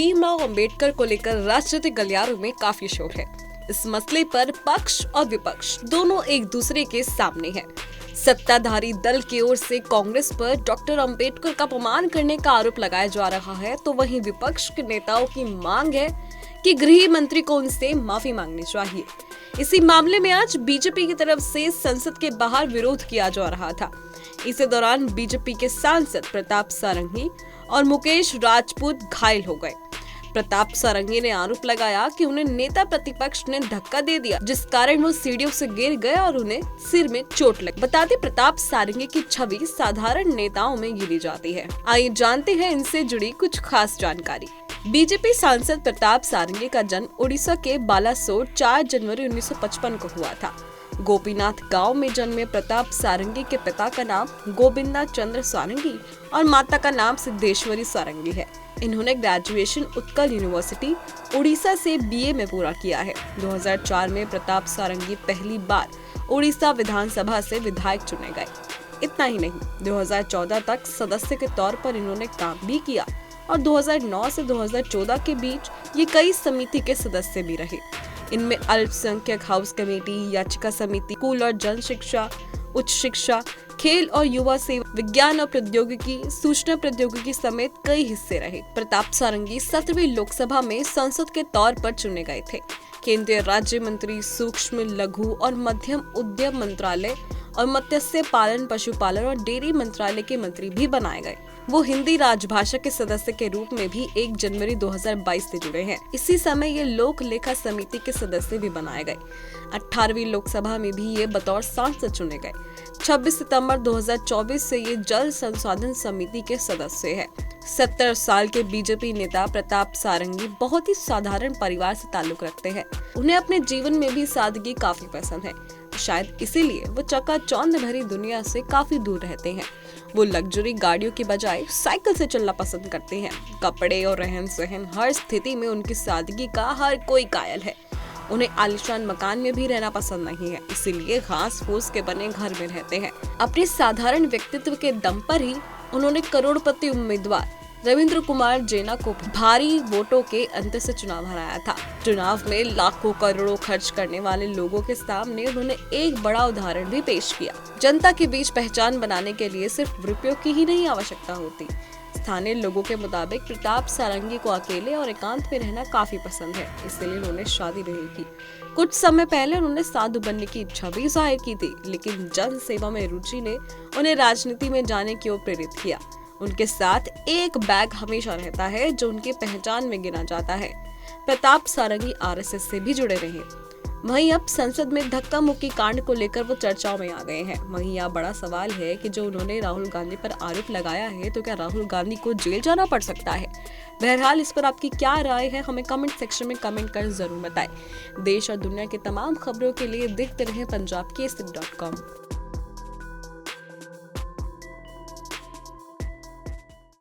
भीमराव अंबेडकर को लेकर राजनीतिक गलियारों में काफी शोर है। इस मसले पर पक्ष और विपक्ष दोनों एक दूसरे के सामने हैं। सत्ताधारी दल की ओर से कांग्रेस पर डॉक्टर अंबेडकर का अपमान करने का आरोप लगाया जा रहा है, तो वहीं विपक्ष के नेताओं की मांग है कि गृह मंत्री को उनसे माफी मांगनी चाहिए। इसी मामले में आज बीजेपी की तरफ से संसद के बाहर विरोध किया जा रहा था। इसी दौरान बीजेपी के सांसद प्रताप सारंगी और मुकेश राजपूत घायल हो गए। प्रताप सारंगी ने आरोप लगाया कि उन्हें नेता प्रतिपक्ष ने धक्का दे दिया, जिस कारण वो सीढ़ियों से गिर गए और उन्हें सिर में चोट लगी। बता दें, प्रताप सारंगी की छवि साधारण नेताओं में गिनी जाती है। आइए जानते हैं इनसे जुड़ी कुछ खास जानकारी। बीजेपी सांसद प्रताप सारंगी का जन्म उड़ीसा के बालासोर 4 जनवरी 1955 को हुआ था। गोपीनाथ गांव में जन्मे प्रताप सारंगी के पिता का नाम गोविंदा चंद्र सारंगी और माता का नाम सिद्धेश्वरी सारंगी है। इन्होंने ग्रेजुएशन उत्कल यूनिवर्सिटी उड़ीसा से बीए में पूरा किया है। 2004 में प्रताप सारंगी पहली बार उड़ीसा विधानसभा से विधायक चुने गए। इतना ही नहीं, 2014 तक सदस्य के तौर पर इन्होंने काम भी किया और 2009 से 2014 के बीच ये कई समिति के सदस्य भी रहे। इनमें अल्पसंख्यक हाउस कमेटी, याचिका समिति, स्कूल और जन शिक्षा, उच्च शिक्षा, खेल और युवा सेवा, विज्ञान और प्रौद्योगिकी, सूचना प्रौद्योगिकी समेत कई हिस्से रहे। प्रताप सारंगी 17वीं लोकसभा में सांसद के तौर पर चुने गए थे। केंद्रीय राज्य मंत्री, सूक्ष्म, लघु और मध्यम उद्यम मंत्रालय और मत्स्य पालन, पशुपालन और डेयरी मंत्रालय के मंत्री भी बनाए गए। वो हिंदी राजभाषा के सदस्य के रूप में भी 1 जनवरी 2022 से जुड़े हैं। इसी समय ये लोक लेखा समिति के सदस्य भी बनाए गए। 18वीं लोकसभा में भी ये बतौर सांसद चुने गए। 26 सितंबर 2024 से ये जल संसाधन समिति के सदस्य है। 70 साल के बीजेपी नेता प्रताप सारंगी बहुत ही साधारण परिवार से ताल्लुक रखते हैं। उन्हें अपने जीवन में भी सादगी काफी पसंद है। शायद इसीलिए वो चकाचौंध भरी दुनिया से काफी दूर रहते हैं। वो लग्जरी गाड़ियों की बजाय साइकिल से चलना पसंद करते हैं। कपड़े और रहन सहन, हर स्थिति में उनकी सादगी का हर कोई कायल है। उन्हें आलीशान मकान में भी रहना पसंद नहीं है, इसीलिए घास फूस के बने घर में रहते हैं। अपने साधारण व्यक्तित्व के दम पर ही उन्होंने करोड़पति उम्मीदवार रविंद्र कुमार जैना को भारी वोटों के अंतर से चुनाव हराया था। चुनाव में लाखों करोड़ों खर्च करने वाले लोगों के सामने उन्होंने एक बड़ा उदाहरण भी पेश किया। जनता के बीच पहचान बनाने के लिए सिर्फ रुपयों की ही नहीं आवश्यकता होती। स्थानीय लोगों के मुताबिक प्रताप सारंगी को अकेले और एकांत में रहना काफी पसंद है, इसलिए उन्होंने शादी नहीं की। कुछ समय पहले उन्होंने साधु बनने की इच्छा भी जाहिर की थी, लेकिन जन सेवा में रुचि ने उन्हें राजनीति में जाने की ओर प्रेरित किया। उनके साथ एक बैग हमेशा रहता है जो उनकी पहचान में गिना जाता है। प्रताप सारंगी आरएसएस से भी जुड़े रहे। वहीं अब संसद में धक्का मुक्की कांड को लेकर वो चर्चाओं में आ गए हैं। वहीं यह बड़ा सवाल है कि जो उन्होंने राहुल गांधी पर आरोप लगाया है, तो क्या राहुल गांधी को जेल जाना पड़ सकता है? बहरहाल इस पर आपकी क्या राय है, हमें कमेंट सेक्शन में कमेंट कर जरूर बताएं। देश और दुनिया की तमाम खबरों के लिए देखते रहें पंजाब केसरी.com।